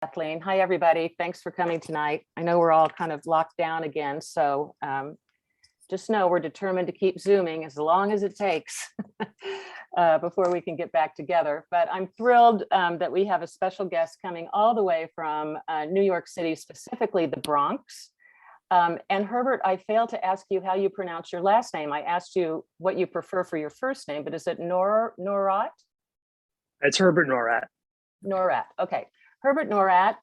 Kathleen. Hi, everybody. Thanks for coming tonight. I know we're all kind of locked down again, so just know we're determined to keep Zooming as long as it takes before we can get back together. But I'm thrilled that we have a special guest coming all the way from New York City, specifically the Bronx. And Herbert, I failed to ask you how you pronounce your last name. I asked you what you prefer for your first name, but is it Norat? It's Herbert Norat. Norat, okay. Herbert Norat,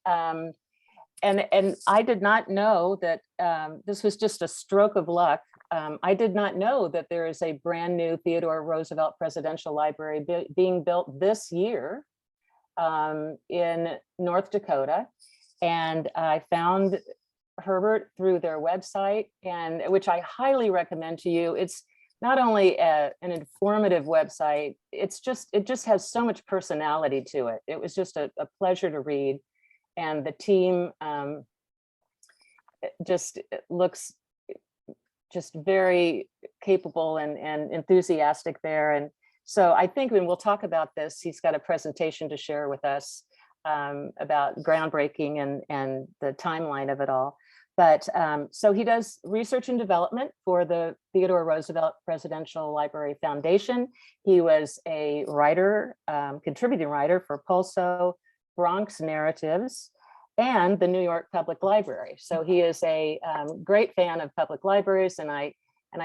and I did not know that this was just a stroke of luck. I did not know that there is a brand new Theodore Roosevelt Presidential Library being built this year in North Dakota. And I found Herbert through their website, and which I highly recommend to you. It's not only an informative website, it just has so much personality to it. It was just a pleasure to read. And the team just looks just very capable and enthusiastic there. And so I think when we'll talk about this, he's got a presentation to share with us about groundbreaking and the timeline of it all. But so he does research and development for the Theodore Roosevelt Presidential Library Foundation. He was a writer, contributing writer for Pulso, Bronx Narratives, and the New York Public Library. So he is a great fan of public libraries, and I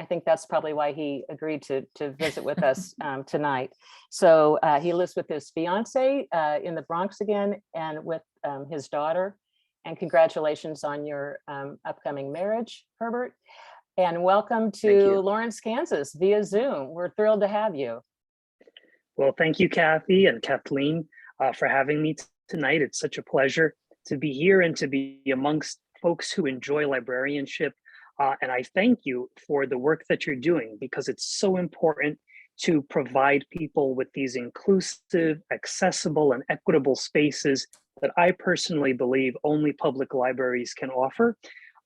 think that's probably why he agreed to visit with us tonight. So he lives with his fiance in the Bronx again, and with his daughter. And congratulations on your upcoming marriage, Herbert. And welcome to Lawrence, Kansas via Zoom. We're thrilled to have you. Well, thank you, Kathy and Kathleen, for having me tonight. It's such a pleasure to be here and to be amongst folks who enjoy librarianship. And I thank you for the work that you're doing, because it's so important to provide people with these inclusive, accessible, and equitable spaces that I personally believe only public libraries can offer.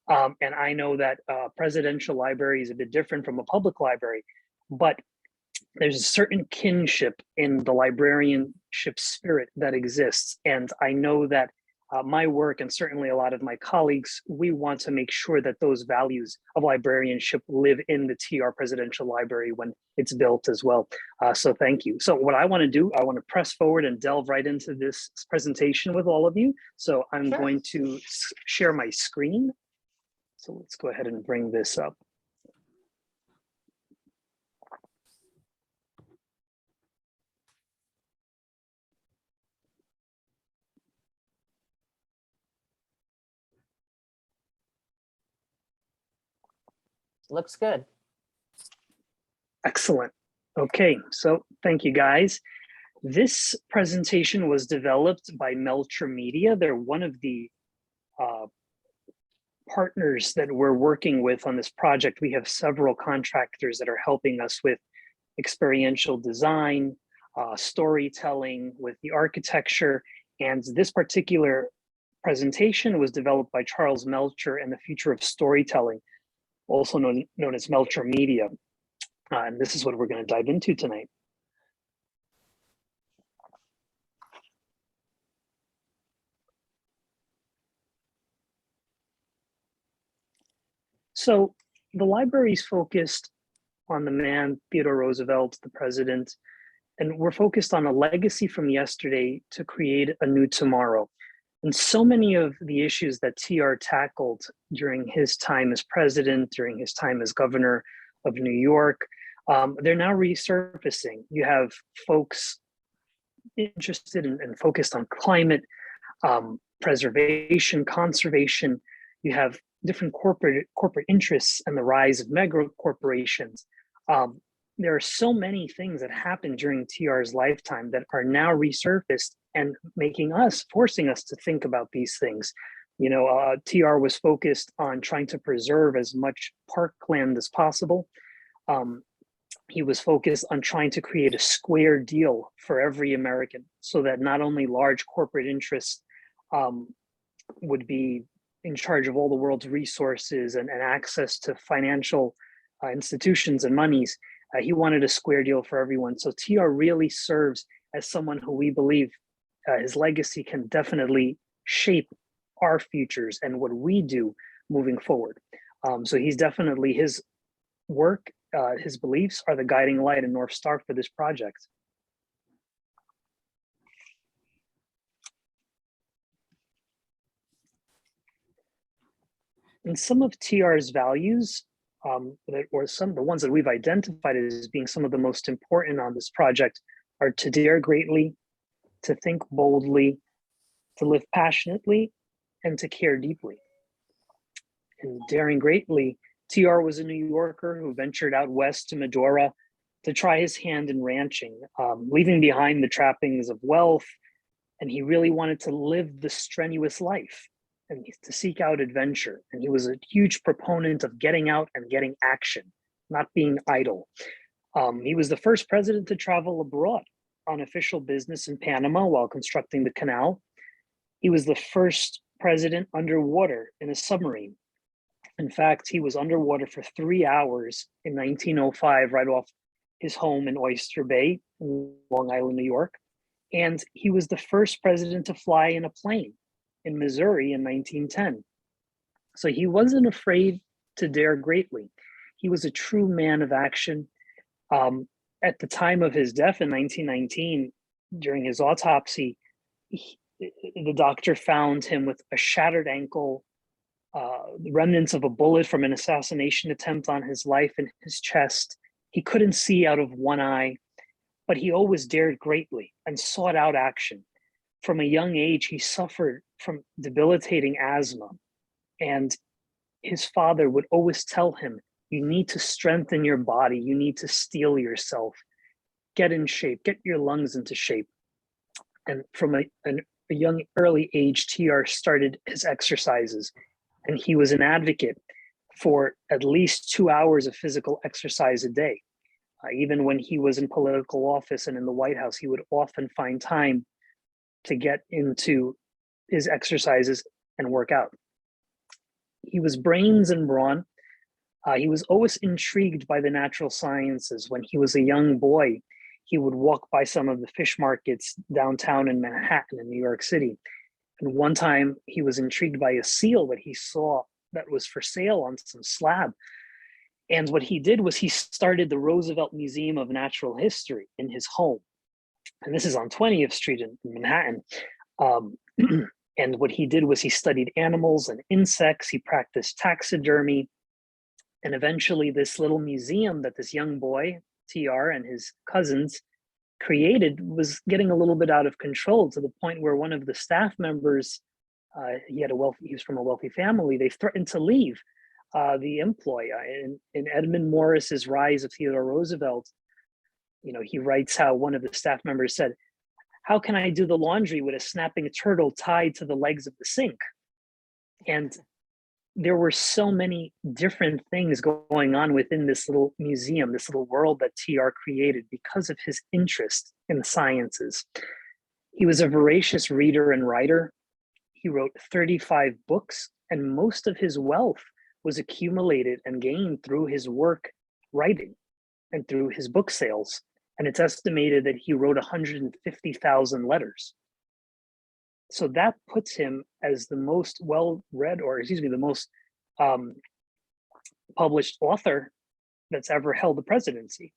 And I know that a presidential library is a bit different from a public library, but there's a certain kinship in the librarianship spirit that exists. And I know that my work, and certainly a lot of my colleagues, we want to make sure that those values of librarianship live in the TR Presidential Library when it's built as well. So thank you. So what I want to do, I want to press forward and delve right into this presentation with all of you. So I'm going to share my screen. So let's go ahead and bring this up. Looks good. Excellent. Okay, so thank you guys. This presentation was developed by Melcher Media. They're one of the partners that we're working with on this project. We have several contractors that are helping us with experiential design, storytelling, with the architecture. And this particular presentation was developed by Charles Melcher and the Future of Storytelling, also known as Melcher Media. And this is what we're going to dive into tonight. So the library is focused on the man, Theodore Roosevelt, the president, and we're focused on a legacy from yesterday to create a new tomorrow. And so many of the issues that TR tackled during his time as president, during his time as governor of New York, they're now resurfacing. You have folks interested and focused on climate, preservation, conservation. You have different corporate interests and the rise of mega corporations. There are so many things that happened during TR's lifetime that are now resurfaced and forcing us to think about these things. You know, TR was focused on trying to preserve as much parkland as possible. He was focused on trying to create a square deal for every American, so that not only large corporate interests would be in charge of all the world's resources and access to financial institutions and monies. He wanted a square deal for everyone. So TR really serves as someone who we believe his legacy can definitely shape our futures and what we do moving forward. So he's definitely, his work, his beliefs are the guiding light and North Star for this project. And some of TR's values, or some of the ones that we've identified as being some of the most important on this project, are to dare greatly, to think boldly, to live passionately, and to care deeply. And daring greatly, TR was a New Yorker who ventured out west to Medora to try his hand in ranching, leaving behind the trappings of wealth. And he really wanted to live the strenuous life and to seek out adventure. And he was a huge proponent of getting out and getting action, not being idle. He was the first president to travel abroad on official business in Panama while constructing the canal. He was the first president underwater in a submarine. In fact, he was underwater for 3 hours in 1905, right off his home in Oyster Bay, Long Island, New York. And he was the first president to fly in a plane in Missouri in 1910. So he wasn't afraid to dare greatly. He was a true man of action. At the time of his death in 1919, during his autopsy, the doctor found him with a shattered ankle, the remnants of a bullet from an assassination attempt on his life in his chest. He couldn't see out of one eye, but he always dared greatly and sought out action. From a young age, he suffered from debilitating asthma, and his father would always tell him, you need to strengthen your body, you need to steel yourself, get in shape, get your lungs into shape. And from a young early age, TR started his exercises, and he was an advocate for at least 2 hours of physical exercise a day. Even when he was in political office and in the White House, he would often find time to get into his exercises and work out. He was brains and brawn. He was always intrigued by the natural sciences. When he was a young boy, he would walk by some of the fish markets downtown in Manhattan in New York City. And one time he was intrigued by a seal that he saw that was for sale on some slab. And what he did was he started the Roosevelt Museum of Natural History in his home. And this is on 20th Street in Manhattan. And what he did was he studied animals and insects. He practiced taxidermy. And eventually this little museum that this young boy, TR, and his cousins created was getting a little bit out of control, to the point where one of the staff members, he was from a wealthy family, they threatened to leave the employ. In Edmund Morris's Rise of Theodore Roosevelt, he writes how one of the staff members said, how can I do the laundry with a snapping turtle tied to the legs of the sink? And there were so many different things going on within this little museum, this little world that TR created because of his interest in the sciences. He was a voracious reader and writer. He wrote 35 books, and most of his wealth was accumulated and gained through his work writing and through his book sales. And it's estimated that he wrote 150,000 letters. So that puts him as the most well-read, the most published author that's ever held the presidency.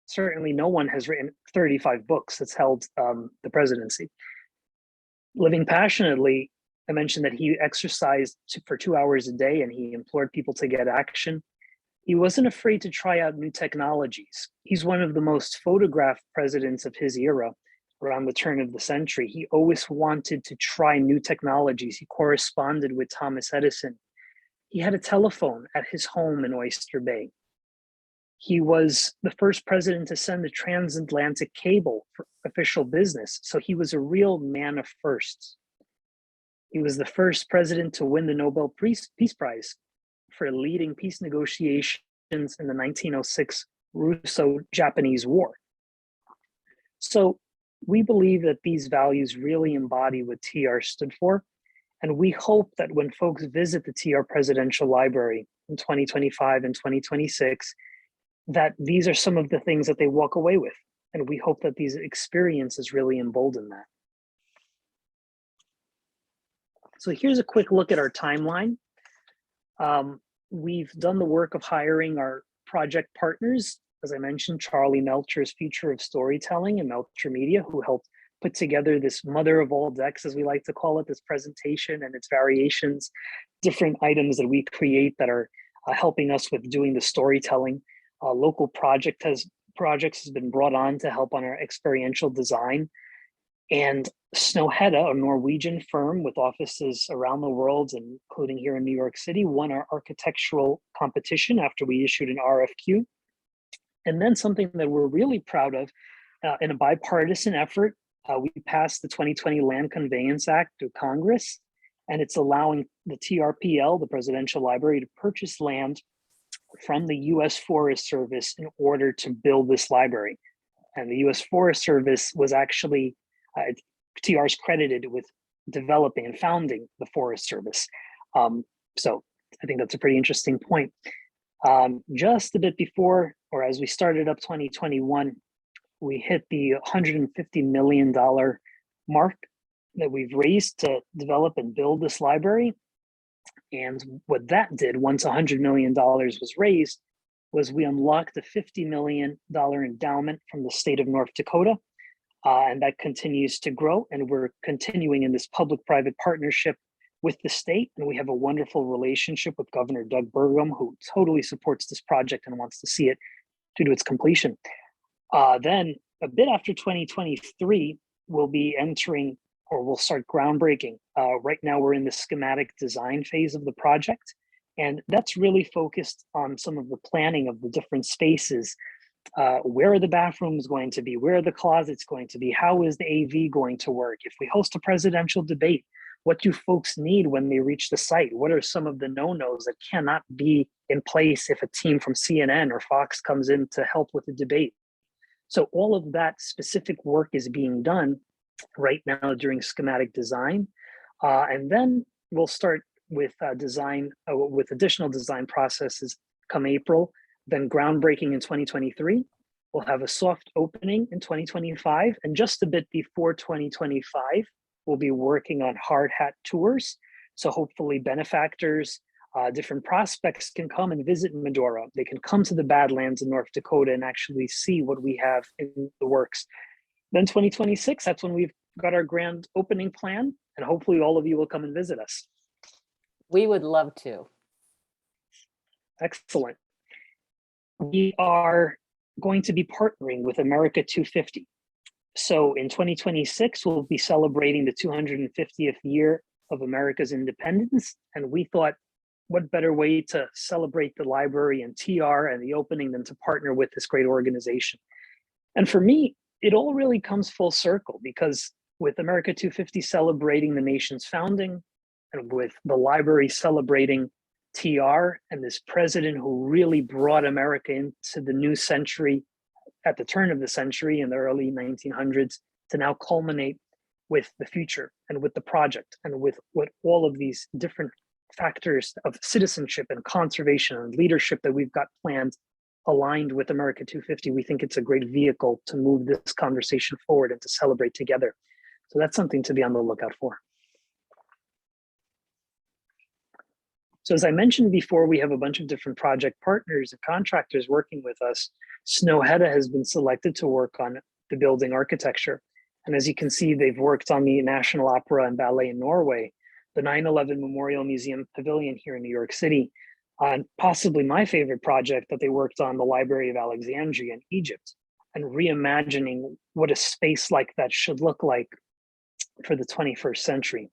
Certainly no one has written 35 books that's held the presidency. Living passionately, I mentioned that he exercised for 2 hours a day, and he implored people to get action. He wasn't afraid to try out new technologies. He's one of the most photographed presidents of his era around the turn of the century. He always wanted to try new technologies. He corresponded with Thomas Edison. He had a telephone at his home in Oyster Bay. He was the first president to send the transatlantic cable for official business. So he was a real man of firsts. He was the first president to win the Nobel Peace Prize for leading peace negotiations in the 1906 Russo-Japanese War. So we believe that these values really embody what TR stood for. And we hope that when folks visit the TR Presidential Library in 2025 and 2026, that these are some of the things that they walk away with. And we hope that these experiences really embolden that. So here's a quick look at our timeline. We've done the work of hiring our project partners. As I mentioned, Charlie Melcher's Future of Storytelling and Melcher Media, who helped put together this mother of all decks, as we like to call it, this presentation and its variations, different items that we create that are helping us with doing the storytelling. Local projects has been brought on to help on our experiential design. And Snøhetta, a Norwegian firm with offices around the world, including here in New York City, won our architectural competition after we issued an RFQ. And then something that we're really proud of, in a bipartisan effort, we passed the 2020 Land Conveyance Act through Congress, and it's allowing the TRPL, the Presidential Library, to purchase land from the US Forest Service in order to build this library. And the US Forest Service was actually, TR's credited with developing and founding the Forest Service. So I think that's a pretty interesting point. Just a bit before, or as we started up 2021, we hit the $150 million mark that we've raised to develop and build this library. And what that did, once $100 million was raised, was we unlocked a $50 million endowment from the state of North Dakota. And that continues to grow. And we're continuing in this public-private partnership with the state. And we have a wonderful relationship with Governor Doug Burgum, who totally supports this project and wants to see it to its completion. Then a bit after 2023, we'll be entering, or we'll start groundbreaking. Right now we're in the schematic design phase of the project. And that's really focused on some of the planning of the different spaces. Where are the bathrooms going to be? Where are the closets going to be? How is the AV going to work? If we host a presidential debate, what do folks need when they reach the site? What are some of the no-nos that cannot be in place if a team from CNN or Fox comes in to help with the debate? So all of that specific work is being done right now during schematic design. And then we'll start with design, with additional design processes come April, then groundbreaking in 2023. We'll have a soft opening in 2025. And just a bit before 2025, we'll be working on hard hat tours. So hopefully benefactors, different prospects can come and visit Medora. They can come to the Badlands in North Dakota and actually see what we have in the works. Then 2026, that's when we've got our grand opening plan, and hopefully all of you will come and visit us. We would love to. Excellent. We are going to be partnering with America 250. So in 2026, we'll be celebrating the 250th year of America's independence. And we thought, what better way to celebrate the library and TR and the opening than to partner with this great organization? And for me, it all really comes full circle, because with America 250 celebrating the nation's founding, and with the library celebrating TR and this president who really brought America into the new century at the turn of the century in the early 1900s, to now culminate with the future and with the project and with what all of these different factors of citizenship and conservation and leadership that we've got planned aligned with America 250, we think it's a great vehicle to move this conversation forward and to celebrate together. So that's something to be on the lookout for. So as I mentioned before, we have a bunch of different project partners and contractors working with us. Snøhetta has been selected to work on the building architecture. And as you can see, they've worked on the National Opera and Ballet in Norway, the 9/11 Memorial Museum Pavilion here in New York City, and possibly my favorite project that they worked on, the Library of Alexandria in Egypt, and reimagining what a space like that should look like for the 21st century.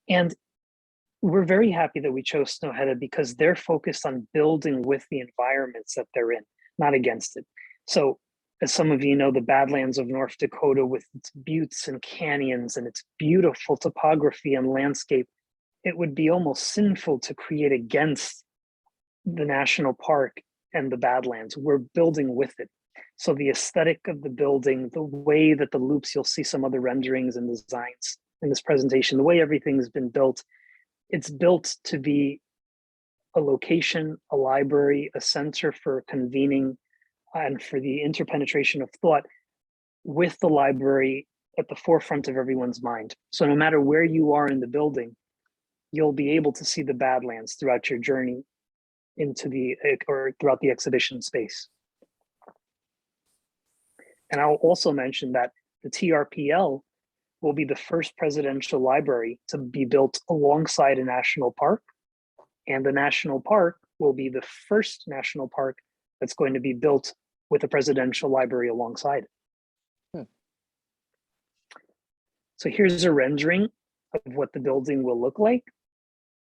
And we're very happy that we chose Snøhetta because they're focused on building with the environments that they're in, not against it. So as some of you know, the Badlands of North Dakota with its buttes and canyons and its beautiful topography and landscape, it would be almost sinful to create against the national park and the Badlands. We're building with it. So the aesthetic of the building, the way that the loops, you'll see some other renderings and designs in this presentation, the way everything's been built, it's built to be a location, a library, a center for convening and for the interpenetration of thought with the library at the forefront of everyone's mind. So no matter where you are in the building, you'll be able to see the Badlands throughout your journey into or throughout the exhibition space. And I'll also mention that the TRPL will be the first presidential library to be built alongside a national park. And the national park will be the first national park that's going to be built with a presidential library alongside. So here's a rendering of what the building will look like.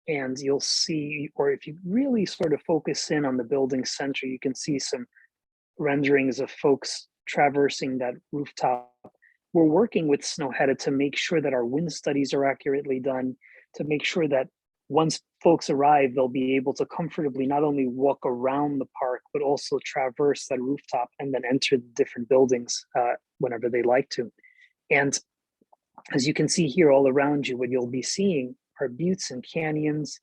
And you'll see, or if you really sort of focus in on the building center, you can see some renderings of folks traversing that rooftop. We're working with Snøhetta to make sure that our wind studies are accurately done, to make sure that once folks arrive, they'll be able to comfortably not only walk around the park, but also traverse that rooftop and then enter the different buildings whenever they like to. And as you can see here all around you, what you'll be seeing are buttes and canyons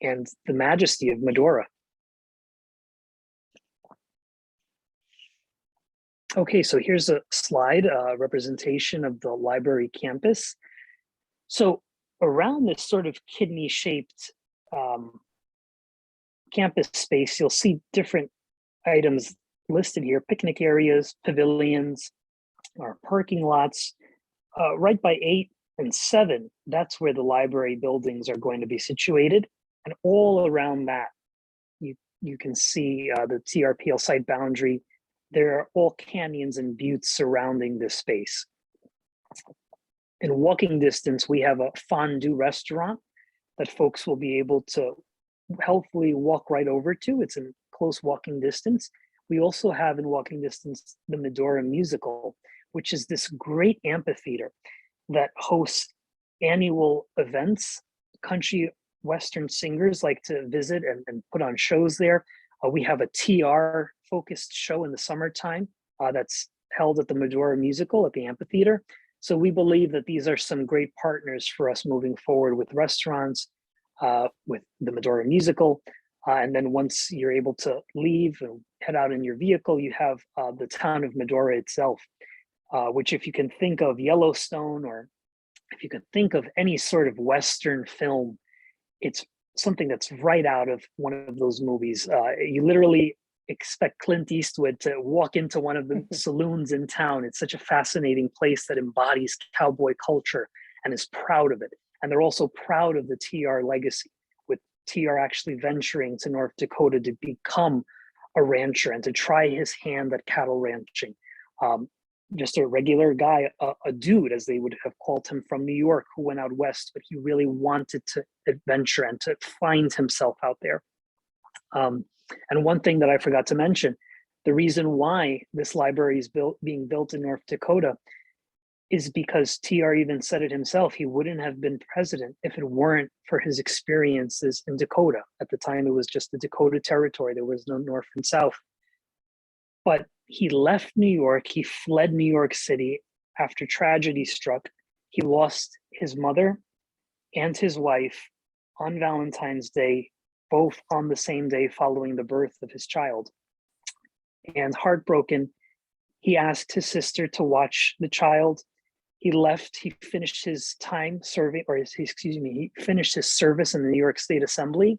and the majesty of Medora. Okay, so here's a slide representation of the library campus. So around this sort of kidney-shaped campus space, you'll see different items listed here: picnic areas, pavilions, or parking lots. Right by 8 and 7, that's where the library buildings are going to be situated. And all around that, you can see the TRPL site boundary. There are all canyons and buttes surrounding this space. In walking distance, we have a fondue restaurant that folks will be able to helpfully walk right over to. It's in close walking distance. We also have in walking distance the Medora Musical, which is this great amphitheater that hosts annual events. Country Western singers like to visit and put on shows there. We have a TR focused show in the summertime that's held at the Medora Musical at the amphitheater. So we believe that these are some great partners for us moving forward with restaurants, with the Medora Musical. And then once you're able to leave and head out in your vehicle, you have the town of Medora itself, which if you can think of Yellowstone, or if you can think of any sort of Western film, it's something that's right out of one of those movies. You literally expect Clint Eastwood to walk into one of the saloons in town. It's such a fascinating place that embodies cowboy culture and is proud of it. And they're also proud of the TR legacy, with TR actually venturing to North Dakota to become a rancher and to try his hand at cattle ranching. Just a regular guy, a dude, as they would have called him, from New York, who went out west, but he really wanted to adventure and to find himself out there. And one thing that I forgot to mention, the reason why this library is being built in North Dakota is because TR even said it himself. He wouldn't have been president if it weren't for his experiences in Dakota. At the time, it was just the Dakota Territory. There was no North and South. But he left New York. He fled New York City after tragedy struck. He lost his mother and his wife on Valentine's Day, both on the same day following the birth of his child. And heartbroken, he asked his sister to watch the child. He left. He finished his time serving, or he finished his service in the New York State Assembly,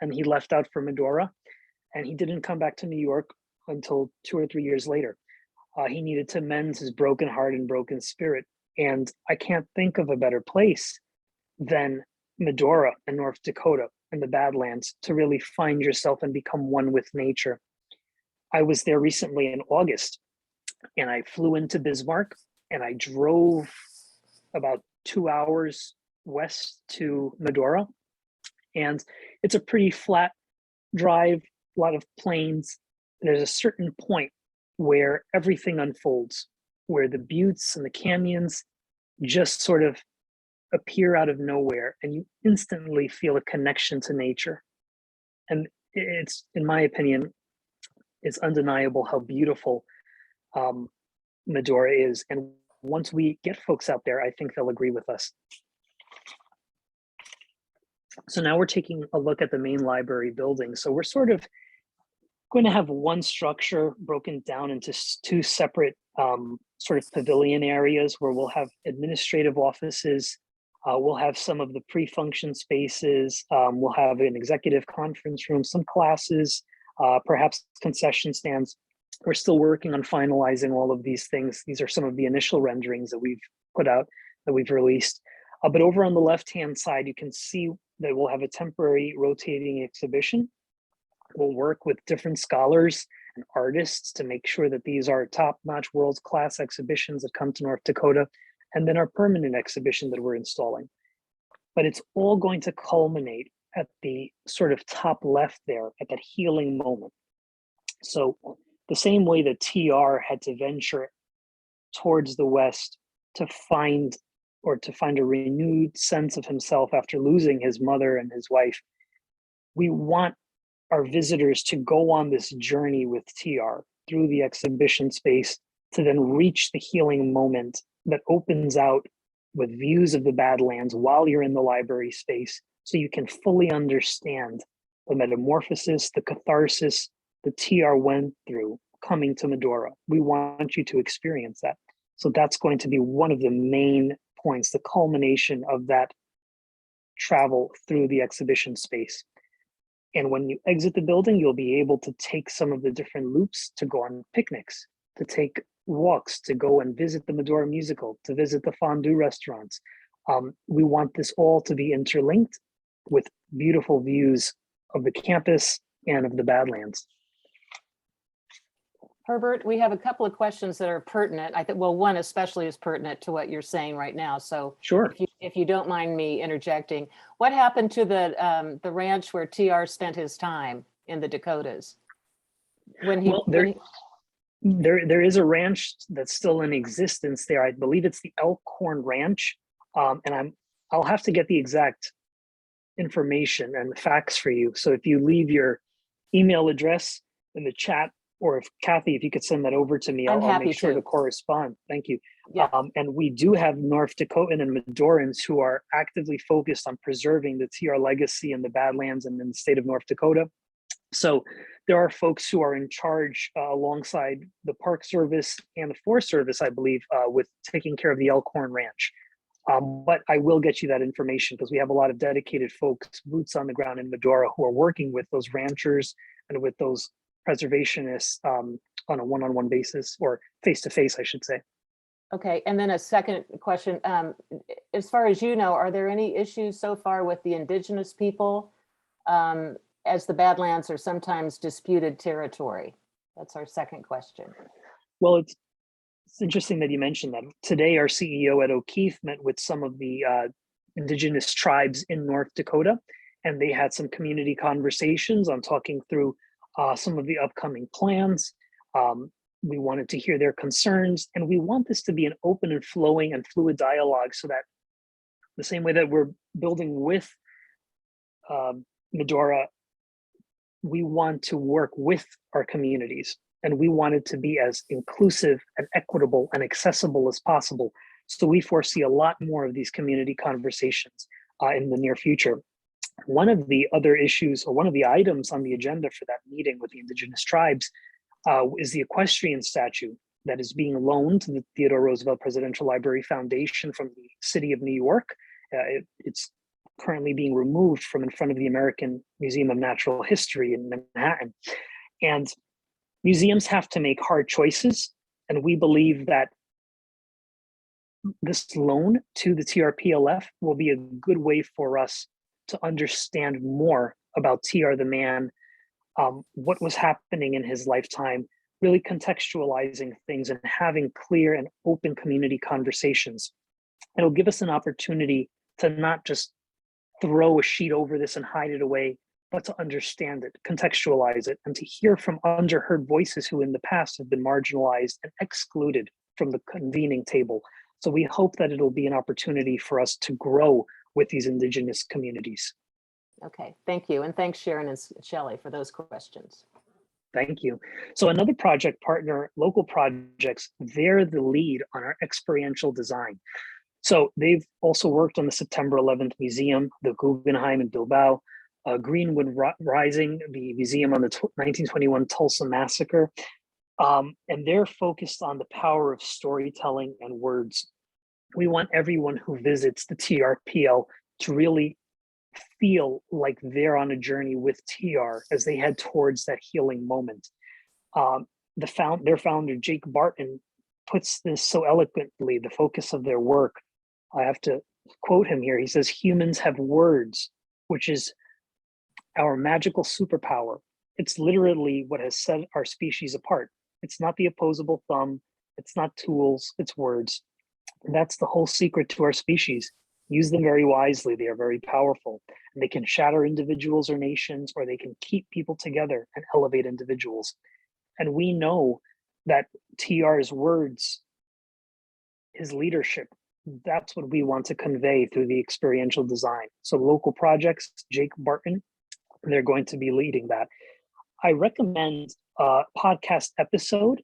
and he left out for Medora. And he didn't come back to New York until 2 or 3 years later. He needed to mend his broken heart and broken spirit. And I can't think of a better place than Medora and North Dakota and the Badlands to really find yourself and become one with nature. I was there recently in August, and I flew into Bismarck, and I drove about 2 hours west to Medora. And it's a pretty flat drive, a lot of plains. There's a certain point where everything unfolds, where the buttes and the canyons just sort of appear out of nowhere, and you instantly feel a connection to nature. And it's, in my opinion, it's undeniable how beautiful Medora is. And once we get folks out there, I think they'll agree with us. So now we're taking a look at the main library building. So we're sort of going to have one structure broken down into 2 separate sort of pavilion areas, where we'll have administrative offices, We'll have some of the pre-function spaces. We'll have an executive conference room, some classes, perhaps concession stands. We're still working on finalizing all of these things. These are some of the initial renderings that we've put out, that we've released. But over on the left-hand side, you can see that we'll have a temporary rotating exhibition. We'll work with different scholars and artists to make sure that these are top-notch world-class exhibitions that come to North Dakota, and then our permanent exhibition that we're installing. But it's all going to culminate at the sort of top left there, at that healing moment. So the same way that TR had to venture towards the West to find a renewed sense of himself after losing his mother and his wife, we want our visitors to go on this journey with TR through the exhibition space to then reach the healing moment that opens out with views of the Badlands while you're in the library space, so you can fully understand the metamorphosis, the catharsis the TR went through coming to Medora. We want you to experience that. So that's going to be one of the main points, the culmination of that travel through the exhibition space. And when you exit the building, you'll be able to take some of the different loops to go on picnics, to take walks, to go and visit the Medora Musical, to visit the fondue restaurants. We want this all to be interlinked with beautiful views of the campus and of the Badlands. Herbert, we have a couple of questions that are pertinent. I think, well, one especially is pertinent to what you're saying right now. So sure. If you don't mind me interjecting, what happened to the ranch where TR spent his time in the Dakotas? There is a ranch that's still in existence there. I believe it's the Elkhorn Ranch, and I'll have to get the exact information and the facts for you. So if you leave your email address in the chat, or if Kathy, if you could send that over to me, I'll make sure to correspond. Thank you. Yeah. And we do have North Dakotan and Medorans who are actively focused on preserving the TR legacy in the Badlands and in the state of North Dakota. So there are folks who are in charge alongside the Park Service and the Forest Service, I believe, with taking care of the Elkhorn Ranch. But I will get you that information because we have a lot of dedicated folks, boots on the ground in Medora, who are working with those ranchers and with those preservationists on a one-on-one basis, or face-to-face, I should say. Okay, and then a second question. As far as you know, are there any issues so far with the indigenous people, as the Badlands are sometimes disputed territory? That's our second question. Well, it's interesting that you mentioned that. Today, our CEO, Ed O'Keefe, met with some of the indigenous tribes in North Dakota, and they had some community conversations on talking through some of the upcoming plans. We wanted to hear their concerns, and we want this to be an open and flowing and fluid dialogue, so that the same way that we're building with Medora, we want to work with our communities, and we want it to be as inclusive and equitable and accessible as possible. So we foresee a lot more of these community conversations in the near future. One of the other issues, or one of the items on the agenda for that meeting with the indigenous tribes, is the equestrian statue that is being loaned to the Theodore Roosevelt Presidential Library Foundation from the city of New York. It's currently being removed from in front of the American Museum of Natural History in Manhattan. And museums have to make hard choices, and we believe that this loan to the TRPLF will be a good way for us to understand more about TR the man, what was happening in his lifetime, really contextualizing things and having clear and open community conversations. It'll give us an opportunity to not just throw a sheet over this and hide it away, but to understand it, contextualize it, and to hear from underheard voices who in the past have been marginalized and excluded from the convening table. So we hope that it'll be an opportunity for us to grow with these indigenous communities. Okay, thank you. And thanks, Sharon and Shelley, for those questions. Thank you. So another project partner, Local Projects, they're the lead on our experiential design. So they've also worked on the September 11th Museum, the Guggenheim in Bilbao, Greenwood Rising, the museum on the 1921 Tulsa Massacre. And they're focused on the power of storytelling and words. We want everyone who visits the TRPL to really feel like they're on a journey with TR as they head towards that healing moment. Their founder, Jake Barton, puts this so eloquently, the focus of their work. I have to quote him here. He says, humans have words, which is our magical superpower. It's literally what has set our species apart. It's not the opposable thumb. It's not tools, it's words. And that's the whole secret to our species. Use them very wisely. They are very powerful. And they can shatter individuals or nations, or they can keep people together and elevate individuals. And we know that TR's words, his leadership, that's what we want to convey through the experiential design. So local projects, Jake Barton, they're going to be leading that. I recommend a podcast episode.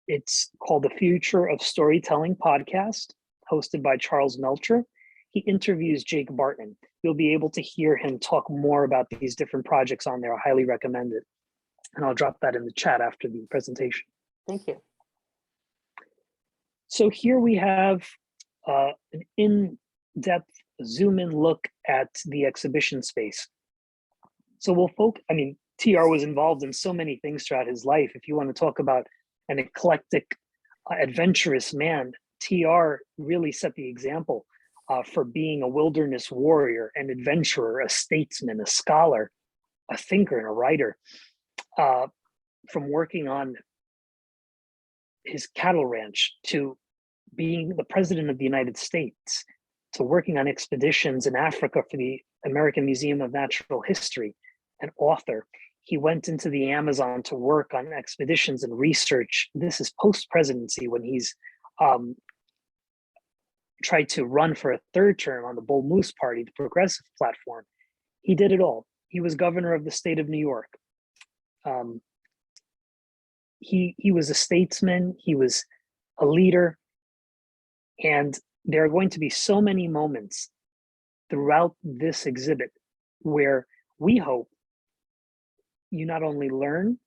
It's called The Future of Storytelling Podcast, hosted by Charles Melcher. He interviews Jake Barton. You'll be able to hear him talk more about these different projects on there. I highly recommend it. And I'll drop that in the chat after the presentation. Thank you. So here we have an in-depth zoom-in look at the exhibition space. So TR was involved in so many things throughout his life. If you want to talk about an eclectic, adventurous man, TR really set the example for being a wilderness warrior, an adventurer, a statesman, a scholar, a thinker, and a writer. From working on his cattle ranch to being the president of the United States, to working on expeditions in Africa for the American Museum of Natural History, an author. He went into the Amazon to work on expeditions and research. This is post-presidency when he's tried to run for a third term on the Bull Moose Party, the progressive platform. He did it all. He was governor of the state of New York. He was a statesman. He was a leader. And there are going to be so many moments throughout this exhibit where we hope you not only learn,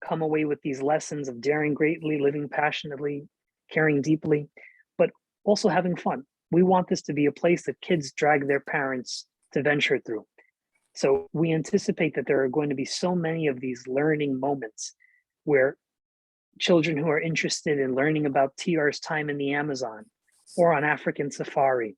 come away with these lessons of daring greatly, living passionately, caring deeply, but also having fun. We want this to be a place that kids drag their parents to venture through. So we anticipate that there are going to be so many of these learning moments where children who are interested in learning about TR's time in the Amazon or on African safari,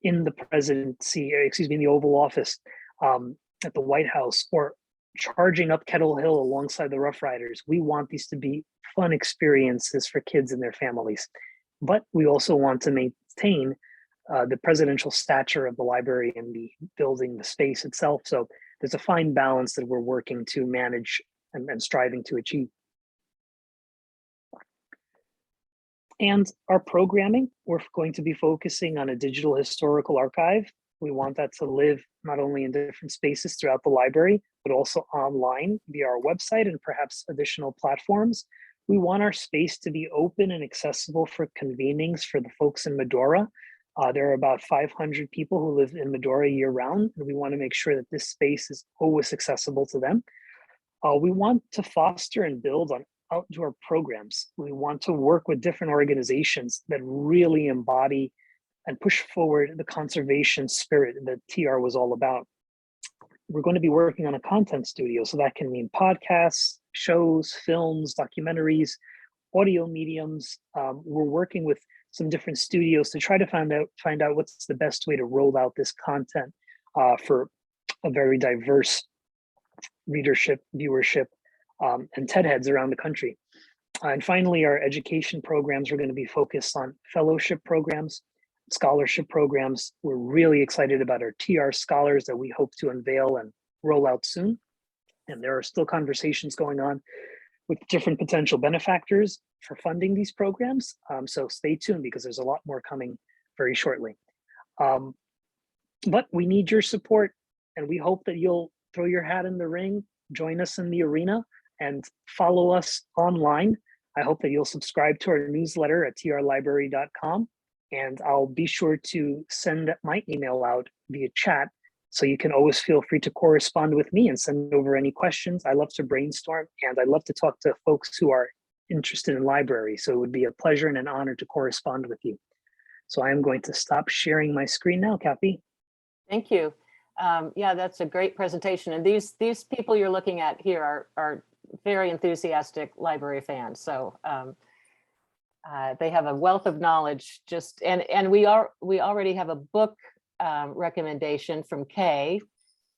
in the presidency, in the Oval Office, at the White House, or charging up Kettle Hill alongside the Rough Riders. We want these to be fun experiences for kids and their families. But we also want to maintain the presidential stature of the library and the building, the space itself. So there's a fine balance that we're working to manage and striving to achieve. And our programming, we're going to be focusing on a digital historical archive. We want that to live not only in different spaces throughout the library, but also online via our website and perhaps additional platforms. We want our space to be open and accessible for convenings for the folks in Medora. There are about 500 people who live in Medora year round, and we want to make sure that this space is always accessible to them. We want to foster and build on outdoor programs. We want to work with different organizations that really embody and push forward the conservation spirit that TR was all about. We're going to be working on a content studio, so that can mean podcasts, shows, films, documentaries, audio mediums. We're working with some different studios to try to find out what's the best way to roll out this content for a very diverse readership, viewership, and TED heads around the country. And finally, our education programs are going to be focused on fellowship programs, scholarship programs. We're really excited about our TR scholars that we hope to unveil and roll out soon. And there are still conversations going on with different potential benefactors for funding these programs. So stay tuned because there's a lot more coming very shortly. But we need your support, and we hope that you'll throw your hat in the ring, join us in the arena, and follow us online. I hope that you'll subscribe to our newsletter at trlibrary.com, and I'll be sure to send my email out via chat, so you can always feel free to correspond with me and send over any questions. I love to brainstorm, and I love to talk to folks who are interested in library, so it would be a pleasure and an honor to correspond with you. So I am going to stop sharing my screen now, Kathy. Thank you. Yeah, that's a great presentation. And these people you're looking at here are very enthusiastic library fans. So they have a wealth of knowledge. And we already have a book recommendation from Kay.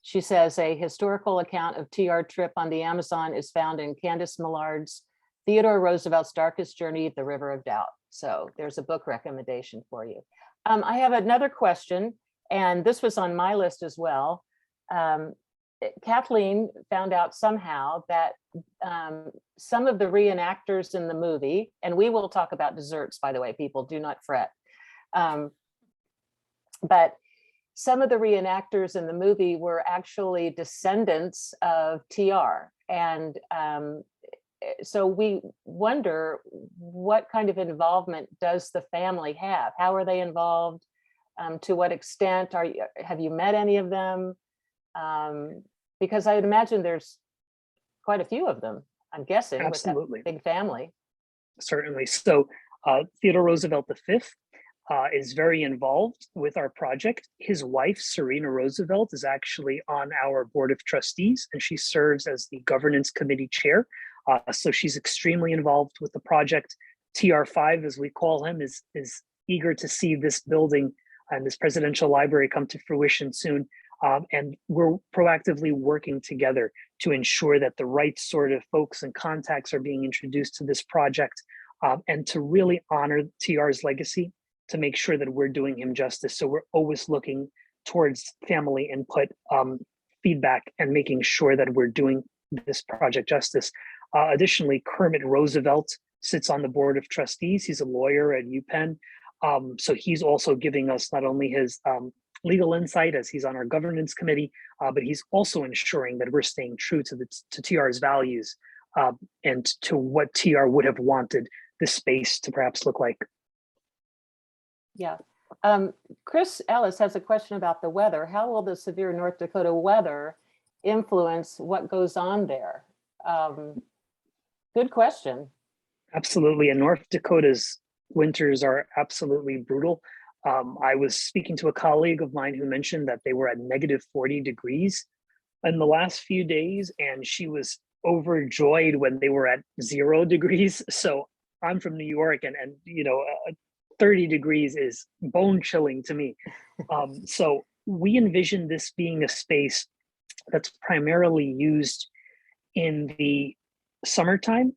She says a historical account of TR trip on the Amazon is found in Candace Millard's Theodore Roosevelt's Darkest Journey, The River of Doubt. So there's a book recommendation for you. I have another question, and this was on my list as well. Kathleen found out somehow that some of the reenactors in the movie, and we will talk about desserts, by the way, people, do not fret. But some of the reenactors in the movie were actually descendants of TR. And so we wonder, what kind of involvement does the family have? How are they involved? To what extent have you met any of them? Because I would imagine there's quite a few of them, I'm guessing. Absolutely. With that big family. Certainly. So Theodore Roosevelt V is very involved with our project. His wife, Serena Roosevelt, is actually on our board of trustees, and she serves as the governance committee chair. So she's extremely involved with the project. TR5, as we call him, is eager to see this building and this presidential library come to fruition soon. And we're proactively working together to ensure that the right sort of folks and contacts are being introduced to this project, and to really honor TR's legacy, to make sure that we're doing him justice. So we're always looking towards family input, feedback, and making sure that we're doing this project justice. Additionally, Kermit Roosevelt sits on the board of trustees. He's a lawyer at UPenn. So he's also giving us not only his legal insight, as he's on our governance committee, but he's also ensuring that we're staying true to TR's values, and to what TR would have wanted this space to perhaps look like. Yeah. Chris Ellis has a question about the weather. How will the severe North Dakota weather influence what goes on there? Good question. Absolutely. And North Dakota's winters are absolutely brutal. I was speaking to a colleague of mine who mentioned that they were at -40 degrees in the last few days, and she was overjoyed when they were at 0 degrees. So I'm from New York, and 30 degrees is bone chilling to me. So we envision this being a space that's primarily used in the summertime,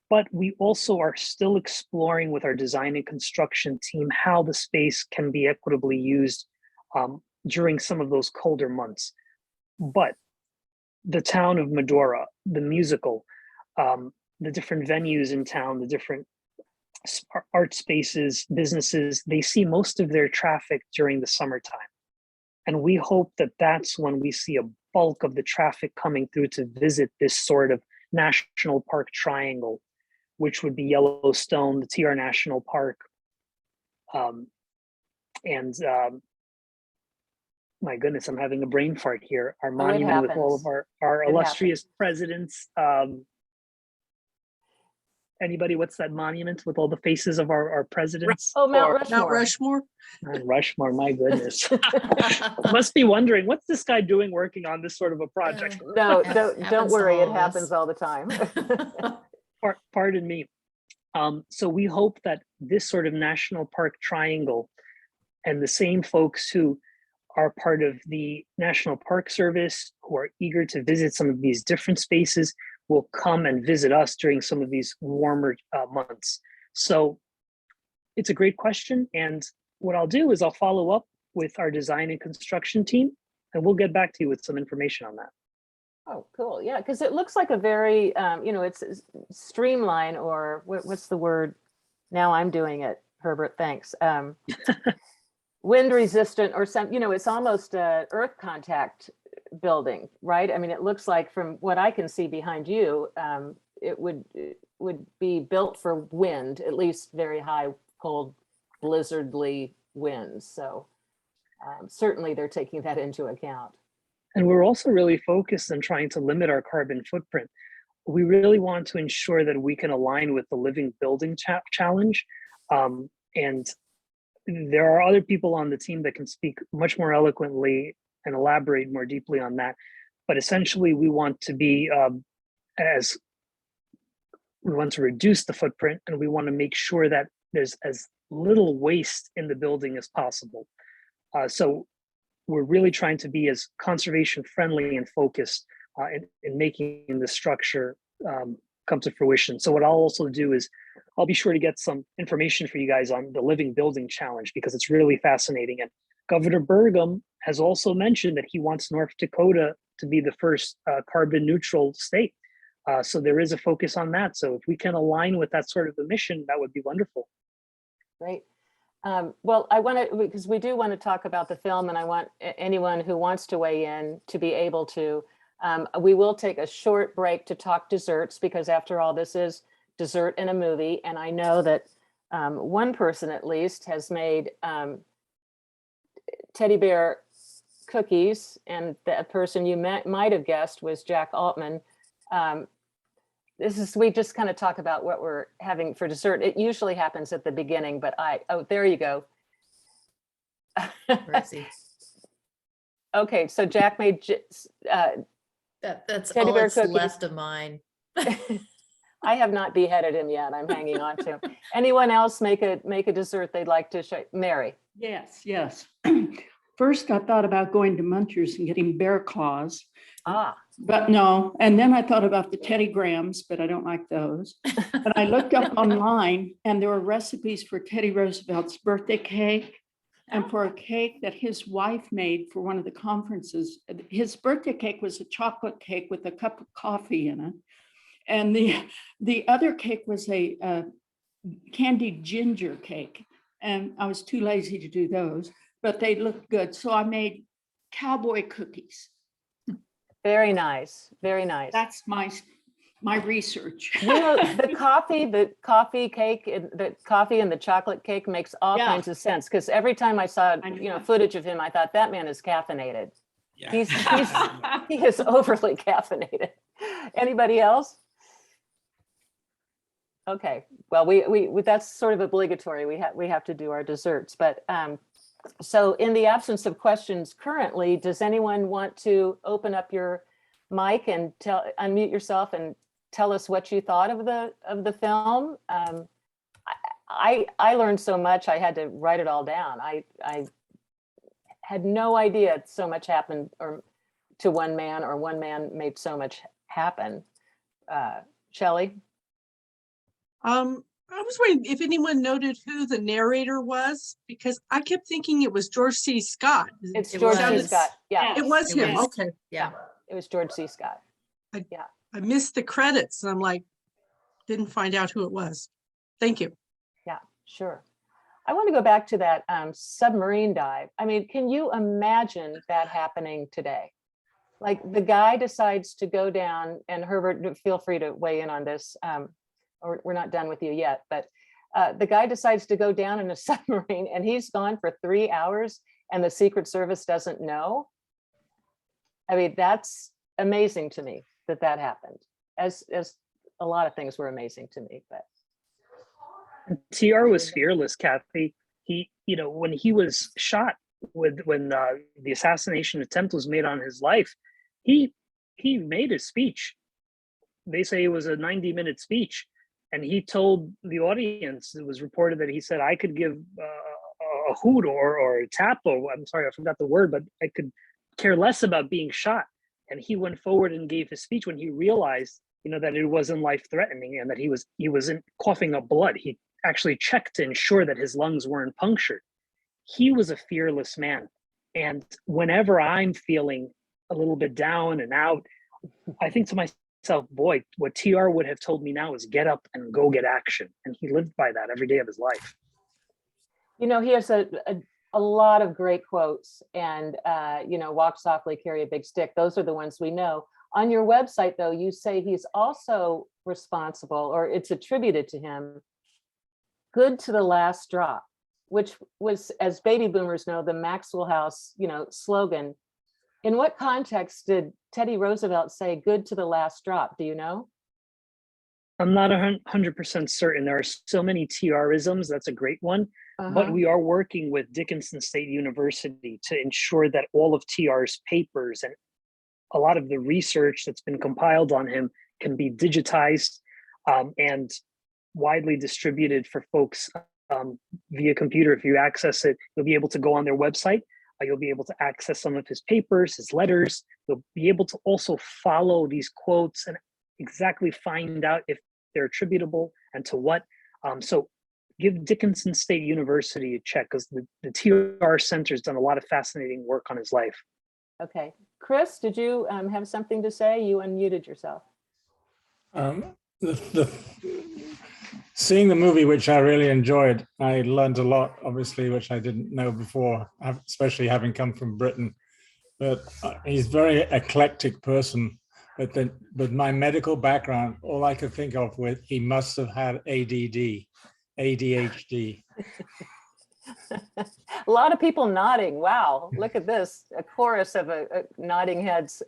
but we also are still exploring with our design and construction team how the space can be equitably used during some of those colder months. But the town of Medora, the musical, the different venues in town, the different art spaces, businesses, they see most of their traffic during the summertime. And we hope that that's when we see a bulk of the traffic coming through to visit this sort of national park triangle, which would be Yellowstone, the TR National Park, and my goodness, I'm having a brain fart here. Our monument with all of our illustrious presidents. Anybody, what's that monument with all the faces of our presidents? Oh, Mount Rushmore. Mount Rushmore. Mount Rushmore, my goodness. Must be wondering, what's this guy doing working on this sort of a project? No, don't worry, it happens all the time. Pardon me. So we hope that this sort of national park triangle, and the same folks who are part of the National Park Service, who are eager to visit some of these different spaces, will come and visit us during some of these warmer months. So it's a great question. And what I'll do is I'll follow up with our design and construction team, and we'll get back to you with some information on that. Oh, cool. Yeah, because it looks like a very, it's streamline, or what's the word? Now I'm doing it, Herbert, thanks. Wind resistant, or some, it's almost a earth contact building, right? I mean, it looks like, from what I can see behind you, it would be built for wind, at least very high, cold, blizzardly winds. So certainly they're taking that into account. And we're also really focused on trying to limit our carbon footprint. We really want to ensure that we can align with the living building challenge. And there are other people on the team that can speak much more eloquently and elaborate more deeply on that. But essentially, we want to be as we want to reduce the footprint, and we want to make sure that there's as little waste in the building as possible. So we're really trying to be as conservation friendly and focused in making the structure come to fruition. So what I'll also do is I'll be sure to get some information for you guys on the Living Building Challenge, because it's really fascinating. And Governor Burgum has also mentioned that he wants North Dakota to be the first carbon neutral state. So there is a focus on that. So if we can align with that sort of a mission, that would be wonderful. Great. Well, I want to, because we do want to talk about the film, and I want anyone who wants to weigh in to be able to. We will take a short break to talk desserts, because after all, this is dessert in a movie. And I know that one person at least has made teddy bear cookies, and that person you might have guessed was Jack Altman. We just kind of talk about what we're having for dessert. It usually happens at the beginning, but oh, there you go. Okay, so Jack made that's teddy all bear that's cookies. left of mine. I have not beheaded him yet. I'm hanging on to him. Anyone else make a dessert they'd like to show? Mary. Yes. First, I thought about going to Muncher's and getting bear claws. But no. And then I thought about the Teddy Grahams, but I don't like those. And I looked up online, and there were recipes for Teddy Roosevelt's birthday cake and for a cake that his wife made for one of the conferences. His birthday cake was a chocolate cake with a cup of coffee in it. And the other cake was a candied ginger cake. And I was too lazy to do those, but they looked good. So I made cowboy cookies. Very nice. Very nice. That's my research. You know, the coffee cake, the coffee and the chocolate cake makes all kinds of sense, because every time I saw footage of him, I thought that man is caffeinated. Yeah. He is overly caffeinated. Anybody else? Okay, well, we that's sort of obligatory. We have to do our desserts, but so in the absence of questions currently, does anyone want to open up your mic and unmute yourself and tell us what you thought of the film? I learned so much, I had to write it all down. I had no idea so much happened to one man, or one man made so much happen. Shelley? I was wondering if anyone noted who the narrator was, because I kept thinking it was George C. Scott. It's George C. Scott. Yeah. It was him. Okay. Yeah. It was George C. Scott. I missed the credits, and I'm like, didn't find out who it was. Thank you. Yeah, sure. I want to go back to that submarine dive. I mean, can you imagine that happening today? Like, the guy decides to go down, and Herbert, feel free to weigh in on this. Or we're not done with you yet, but the guy decides to go down in a submarine, and he's gone for 3 hours, and the Secret Service doesn't know. I mean, that's amazing to me that happened, as a lot of things were amazing to me. But TR was fearless, Kathy. He, when he was shot, when the assassination attempt was made on his life, he made his speech. They say it was a 90-minute speech. And he told the audience, it was reported that he said, I could give a hoot or a tap, or I'm sorry, I forgot the word, but I could care less about being shot. And he went forward and gave his speech when he realized, that it wasn't life-threatening, and that he wasn't coughing up blood. He actually checked to ensure that his lungs weren't punctured. He was a fearless man. And whenever I'm feeling a little bit down and out, I think to myself, boy, what TR would have told me now is get up and go get action. And he lived by that every day of his life. he has a lot of great quotes, and walk softly, carry a big stick. Those are the ones we know. On your website, though, you say he's also responsible, or it's attributed to him, good to the last drop, which was, as baby boomers know, the Maxwell House, slogan. In what context did Teddy Roosevelt say good to the last drop? Do you know? I'm not 100% certain. There are so many TR-isms. That's a great one. But Uh-huh. we are working with Dickinson State University to ensure that all of TR's papers and a lot of the research that's been compiled on him can be digitized and widely distributed for folks via computer. If you access it, you'll be able to go on their website. You'll be able to access some of his papers, his letters. You'll be able to also follow these quotes and exactly find out if they're attributable and to what. So give Dickinson State University a check, because the TR Center has done a lot of fascinating work on his life. Okay. Chris, did you have something to say? You unmuted yourself. Seeing the movie, which I really enjoyed, I learned a lot, obviously, which I didn't know before, especially having come from Britain. But he's a very eclectic person. But my medical background, all I could think of with he must have had ADD, ADHD. A lot of people nodding. Wow, look at this, a chorus of nodding heads.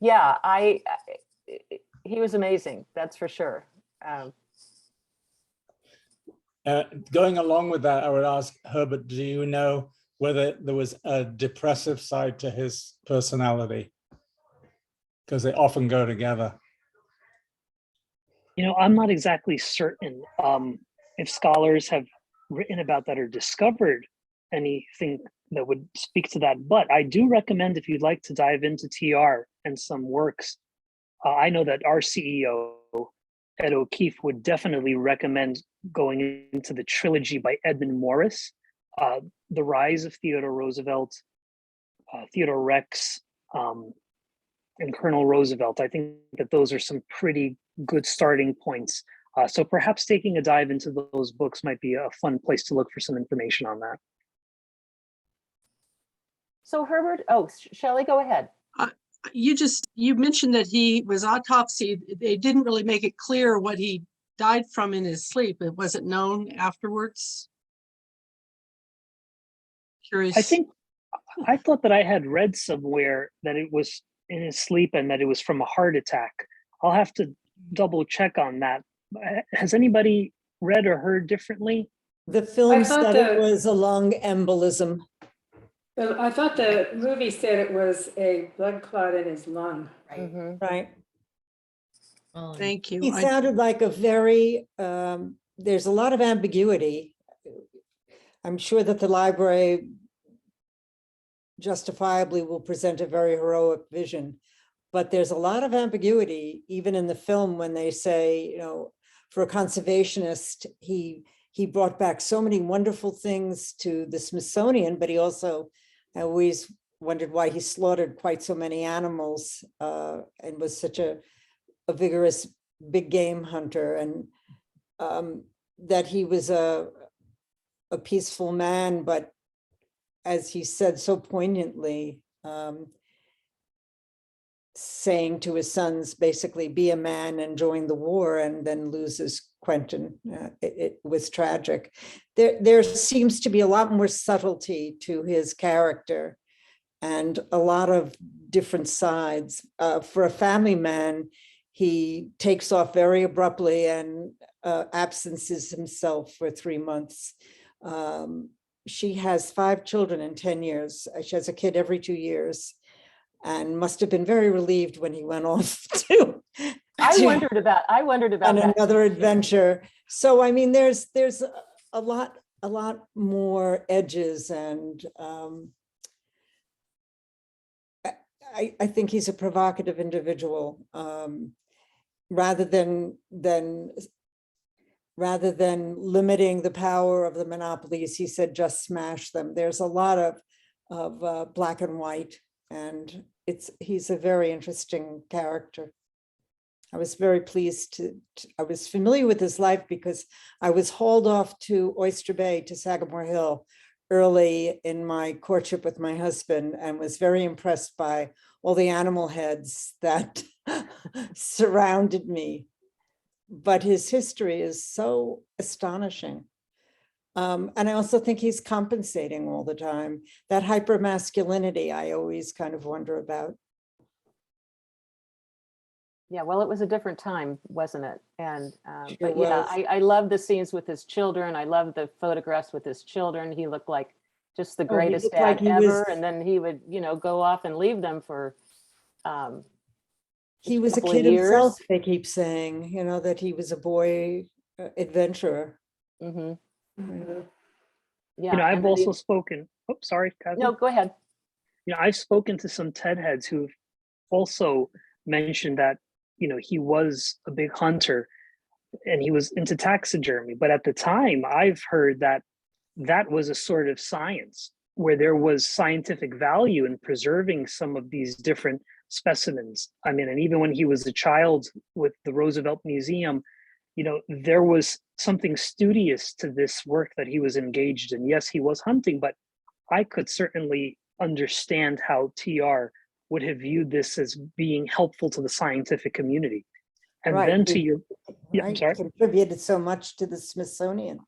Yeah, he was amazing, that's for sure. Going along with that, I would ask Herbert, do you know whether there was a depressive side to his personality? Because they often go together. You know, I'm not exactly certain if scholars have written about that or discovered anything that would speak to that. But I do recommend, if you'd like to dive into TR and some works, I know that our CEO, Ed O'Keefe, would definitely recommend going into the trilogy by Edmund Morris, The Rise of Theodore Roosevelt, Theodore Rex, and Colonel Roosevelt. I think that those are some pretty good starting points. So perhaps taking a dive into those books might be a fun place to look for some information on that. So Herbert, oh, Shelley, go ahead. You mentioned that he was autopsied. They didn't really make it clear what he died from in his sleep. It wasn't known afterwards. Curious. I thought that I had read somewhere that it was in his sleep and that it was from a heart attack. I'll have to double check on that. Has anybody read or heard differently? The film said it was a lung embolism. Well, I thought the movie said it was a blood clot in his lung. Right. Thank you. He sounded like a very, there's a lot of ambiguity. I'm sure that the library justifiably will present a very heroic vision, but there's a lot of ambiguity even in the film when they say, you know, for a conservationist, he brought back so many wonderful things to the Smithsonian, but he also, I always wondered why he slaughtered quite so many animals and was such a vigorous big game hunter, and that he was a peaceful man, but as he said so poignantly, saying to his sons, basically, be a man and join the war, and then loses Quentin. It was tragic. There seems to be a lot more subtlety to his character and a lot of different sides. For a family man, he takes off very abruptly and absences himself for 3 months. She has 5 children in 10 years. She has a kid every 2 years, and must have been very relieved when he went off to I wondered about that. Another adventure. So I mean, there's a lot more edges, and I think he's a provocative individual. Rather than limiting the power of the monopolies, he said, just smash them. There's a lot of black and white, and he's a very interesting character. I was very pleased I was familiar with his life because I was hauled off to Oyster Bay, to Sagamore Hill, early in my courtship with my husband, and was very impressed by all the animal heads that surrounded me. But his history is so astonishing. And I also think he's compensating all the time. That hypermasculinity, I always kind of wonder about. Yeah, well, it was a different time, wasn't it? And, Sure but yeah, was. I love the scenes with his children. I love the photographs with his children. He looked like just the Oh, he greatest looked like dad he was- ever. And then he would, go off and leave them for, He was a couple of kid himself, years. they keep saying, that he was a boy adventurer. hmm Mhm. Yeah. I've and then also spoken. Oh, sorry, Kathy. no, go ahead. I've spoken to some TED heads who've also mentioned that, he was a big hunter and he was into taxidermy. But at the time, I've heard that that was a sort of science where there was scientific value in preserving some of these different specimens. I mean, and even when he was a child with the Roosevelt Museum, there was something studious to this work that he was engaged in. Yes, he was hunting, but I could certainly understand how TR would have viewed this as being helpful to the scientific community. And Right, then he- to your, yeah, I'm Right, sorry. contributed so much to the Smithsonian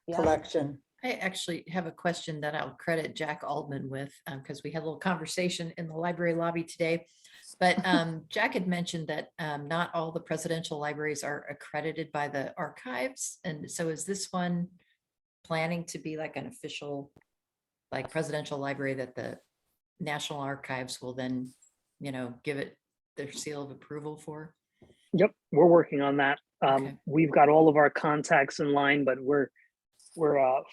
Yeah. collection. I actually have a question that I'll credit Jack Aldman with, because we had a little conversation in the library lobby today. But Jack had mentioned that not all the presidential libraries are accredited by the archives. And so is this one planning to be like an official, like presidential library that the National Archives will then, give it their seal of approval for? Yep, we're working on that. Okay. We've got all of our contacts in line, but we're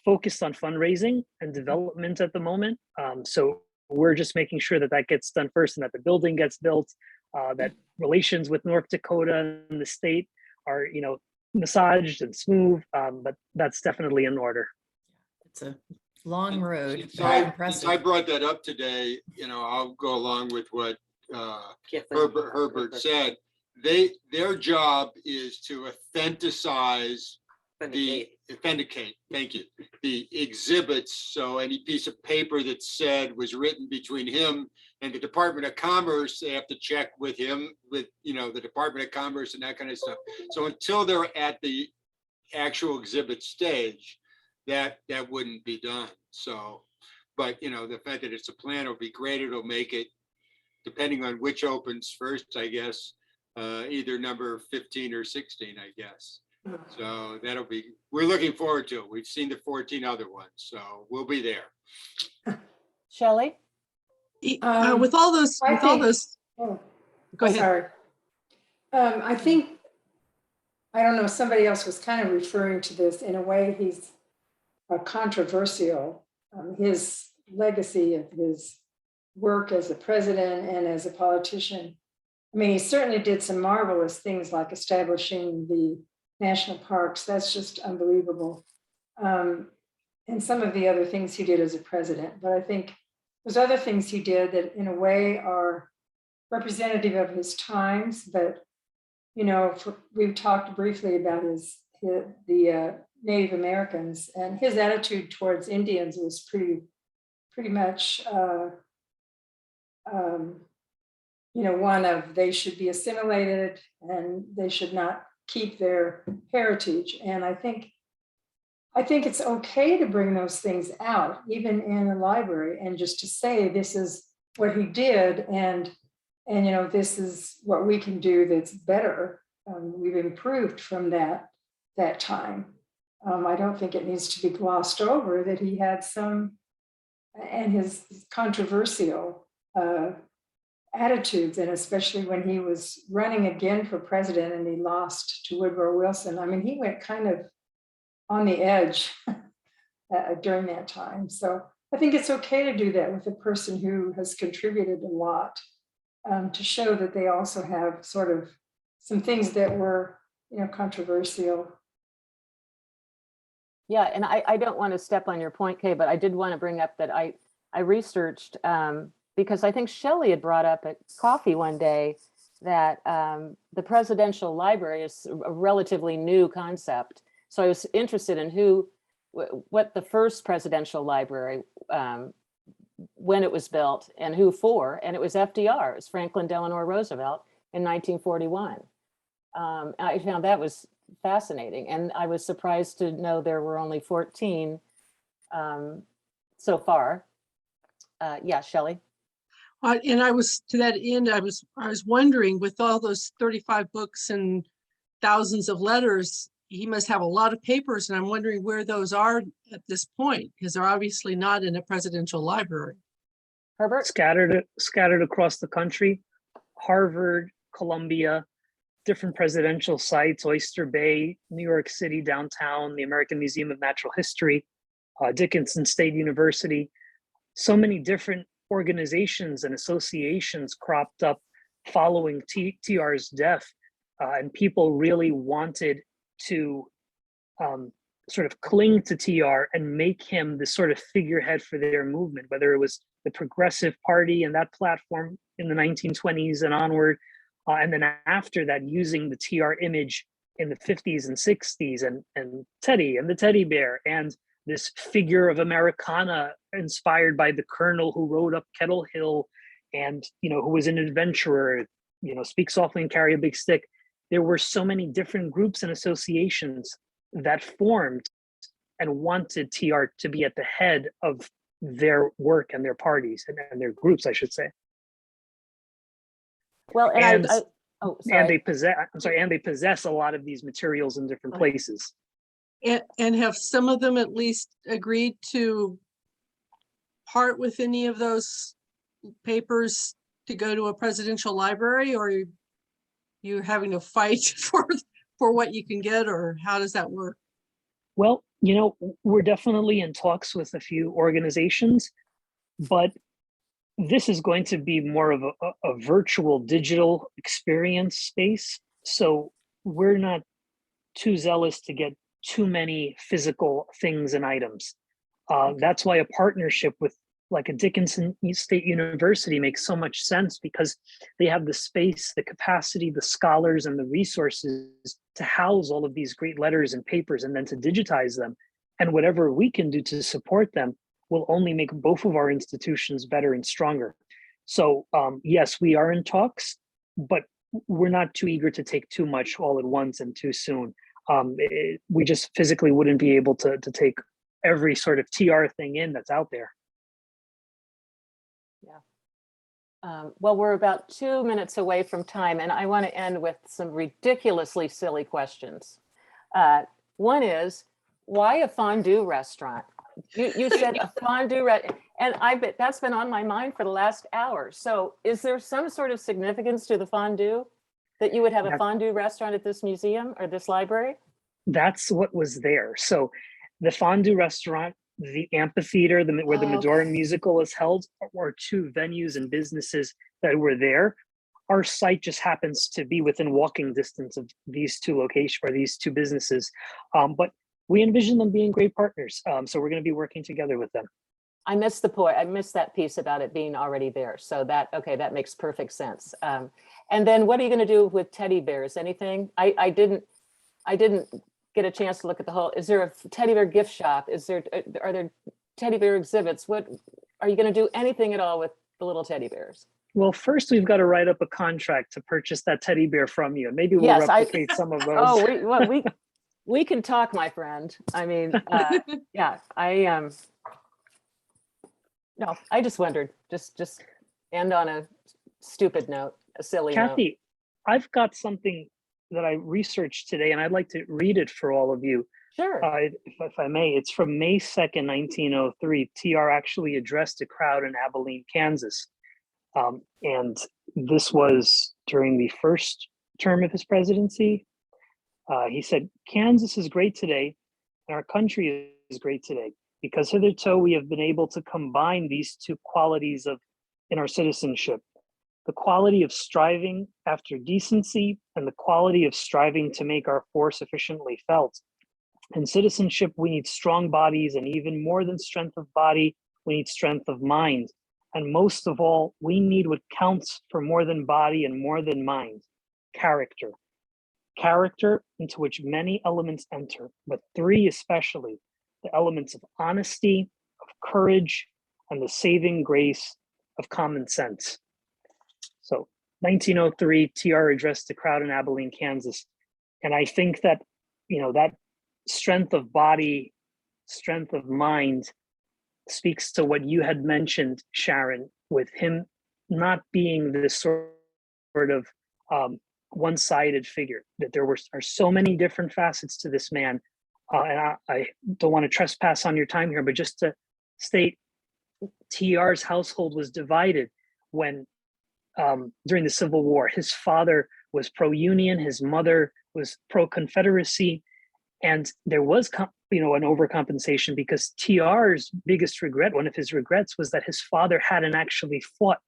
focused on fundraising and development at the moment. So we're just making sure that that gets done first and that the building gets built, that relations with North Dakota and the state are, massaged and smooth. But that's definitely in order. It's a long road. Since but I impressive. brought that up today, I'll go along with what Herbert said. Their job is to authenticate, thank you, the exhibits. So any piece of paper that said was written between him and the Department of Commerce, they have to check with him, with, the Department of Commerce and that kind of stuff. So until they're at the actual exhibit stage, that wouldn't be done. So, but the fact that it's a plan will be great. It'll make it, depending on which opens first, I guess, either number 15 or 16, I guess. So we're looking forward to it. We've seen the 14 other ones, so we'll be there. Shelley? With all those, I with all think- those, Oh, go ahead. sorry. I think, I don't know, somebody else was kind of referring to this in a way. He's controversial. His legacy of his work as a president and as a politician. I mean, he certainly did some marvelous things like establishing the national parks. That's just unbelievable. And some of the other things he did as a president. But I think there's other things he did that in a way are representative of his times. But, we've talked briefly about the Native Americans, and his attitude towards Indians was pretty much, one of they should be assimilated and they should not keep their heritage. And I think it's okay to bring those things out, even in a library, and just to say this is what he did, and this is what we can do that's better. We've improved from that time. I don't think it needs to be glossed over that he had some, and his controversial attitudes, and especially when he was running again for president and he lost to Woodrow Wilson. I mean, he went kind of on the edge during that time. So I think it's okay to do that with a person who has contributed a lot, to show that they also have sort of some things that were, controversial. Yeah, and I don't want to step on your point, Kay, but I did want to bring up that I researched, because I think Shelley had brought up at coffee one day that the presidential library is a relatively new concept. So I was interested in what the first presidential library, when it was built and who for, and it was FDR, it was Franklin Delano Roosevelt in 1941. I found that was fascinating, and I was surprised to know there were only 14 so far. Yeah, Shelley. And I was, to that end, I was wondering, with all those 35 books and thousands of letters, he must have a lot of papers, and I'm wondering where those are at this point, because they're obviously not in a presidential library. Herbert? Scattered across the country, Harvard, Columbia, different presidential sites, Oyster Bay, New York City, downtown, the American Museum of Natural History, Dickinson State University. So many different organizations and associations cropped up following TR's death, and people really wanted to sort of cling to TR and make him the sort of figurehead for their movement, whether it was the Progressive Party and that platform in the 1920s and onward, and then after that, using the TR image in the 50s and 60s, and Teddy and the teddy bear, and this figure of Americana inspired by the Colonel who rode up Kettle Hill, and who was an adventurer, speak softly and carry a big stick. There were so many different groups and associations that formed and wanted TR to be at the head of their work and their parties and their groups, I should say. Well, and and they possess a lot of these materials in different places. And have some of them at least agreed to part with any of those papers to go to a presidential library, or you having to fight for what you can get, or how does that work? Well, we're definitely in talks with a few organizations, but this is going to be more of a virtual digital experience space. So we're not too zealous to get too many physical things and items. That's why a partnership with like a Dickinson State University makes so much sense, because they have the space, the capacity, the scholars, and the resources to house all of these great letters and papers, and then to digitize them. And whatever we can do to support them will only make both of our institutions better and stronger. So yes, we are in talks, but we're not too eager to take too much all at once and too soon. We just physically wouldn't be able to take every sort of TR thing in that's out there. Yeah. Well, we're about 2 minutes away from time, and I want to end with some ridiculously silly questions. One is, why a fondue restaurant? You said a fondue restaurant, and I bet that's been on my mind for the last hour. So is there some sort of significance to the fondue that you would have a fondue restaurant at this museum or this library? That's what was there. So the fondue restaurant, the amphitheater, where the Medora musical is held, are two venues and businesses that were there. Our site just happens to be within walking distance of these two locations or these two businesses. But we envision them being great partners. So we're going to be working together with them. I missed the point. I missed that piece about it being already there. So that makes perfect sense. And then what are you going to do with teddy bears? Anything? I didn't get a chance to look at the whole. Is there a teddy bear gift shop? Are there teddy bear exhibits? What are you going to do? Anything at all with the little teddy bears? Well, first we've got to write up a contract to purchase that teddy bear from you. Maybe we'll replicate some of those. Oh, we can talk, my friend. I mean, yeah, no, I just wondered, just end on a stupid note, a silly note. Kathy, I've got something that I researched today, and I'd like to read it for all of you. Sure. If I may. It's from May 2nd, 1903. TR actually addressed a crowd in Abilene, Kansas. And this was during the first term of his presidency. He said, "Kansas is great today, and our country is great today, because hitherto we have been able to combine these two qualities in our citizenship, the quality of striving after decency and the quality of striving to make our force efficiently felt. In citizenship, we need strong bodies, and even more than strength of body, we need strength of mind. And most of all, we need what counts for more than body and more than mind, character. Character into which many elements enter, but three especially, the elements of honesty, of courage, and the saving grace of common sense." So 1903, TR addressed the crowd in Abilene, Kansas. And I think that, that strength of body, strength of mind speaks to what you had mentioned, Sharon, with him not being this sort of one-sided figure, that there are so many different facets to this man. And I don't want to trespass on your time here, but just to state, TR's household was divided when during the Civil War. His father was pro-Union, his mother was pro-Confederacy, and there was an overcompensation because TR's biggest regret, one of his regrets, was that his father hadn't actually fought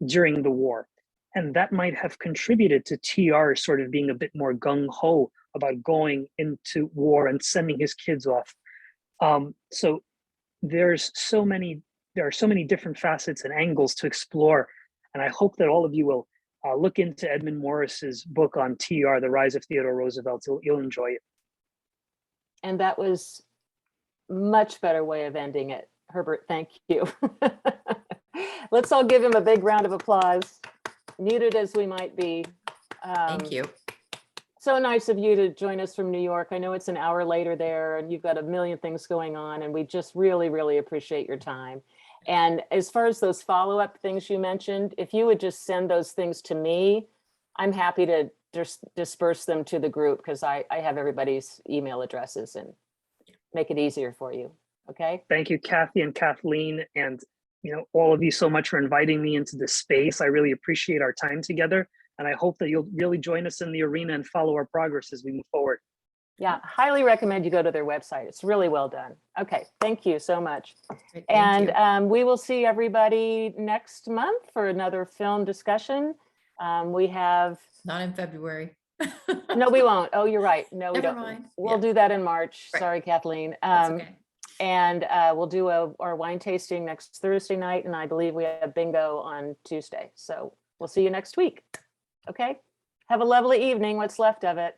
during the war. And that might have contributed to TR sort of being a bit more gung-ho about going into war and sending his kids off. So there are so many different facets and angles to explore. And I hope that all of you will look into Edmund Morris's book on TR, The Rise of Theodore Roosevelt. You'll enjoy it. And that was much better way of ending it. Herbert, thank you. Let's all give him a big round of applause, muted as we might be. Thank you. So nice of you to join us from New York. I know it's an hour later there and you've got a million things going on, and we just really, really appreciate your time. And as far as those follow-up things you mentioned, if you would just send those things to me, I'm happy to just disperse them to the group because I have everybody's email addresses and make it easier for you. Okay. Thank you, Kathy and Kathleen, and all of you so much for inviting me into this space. I really appreciate our time together, and I hope that you'll really join us in the arena and follow our progress as we move forward. Yeah, highly recommend you go to their website. It's really well done. Okay, thank you so much. Great, thank you. And we will see everybody next month for another film discussion. We have, Not in February. no, we won't. Oh, you're right. No, we Never don't. mind. We'll Yeah. do that in March. Right. Sorry, Kathleen. That's okay. And we'll do our wine tasting next Thursday night. And I believe we have bingo on Tuesday. So we'll see you next week. Okay. Have a lovely evening, what's left of it.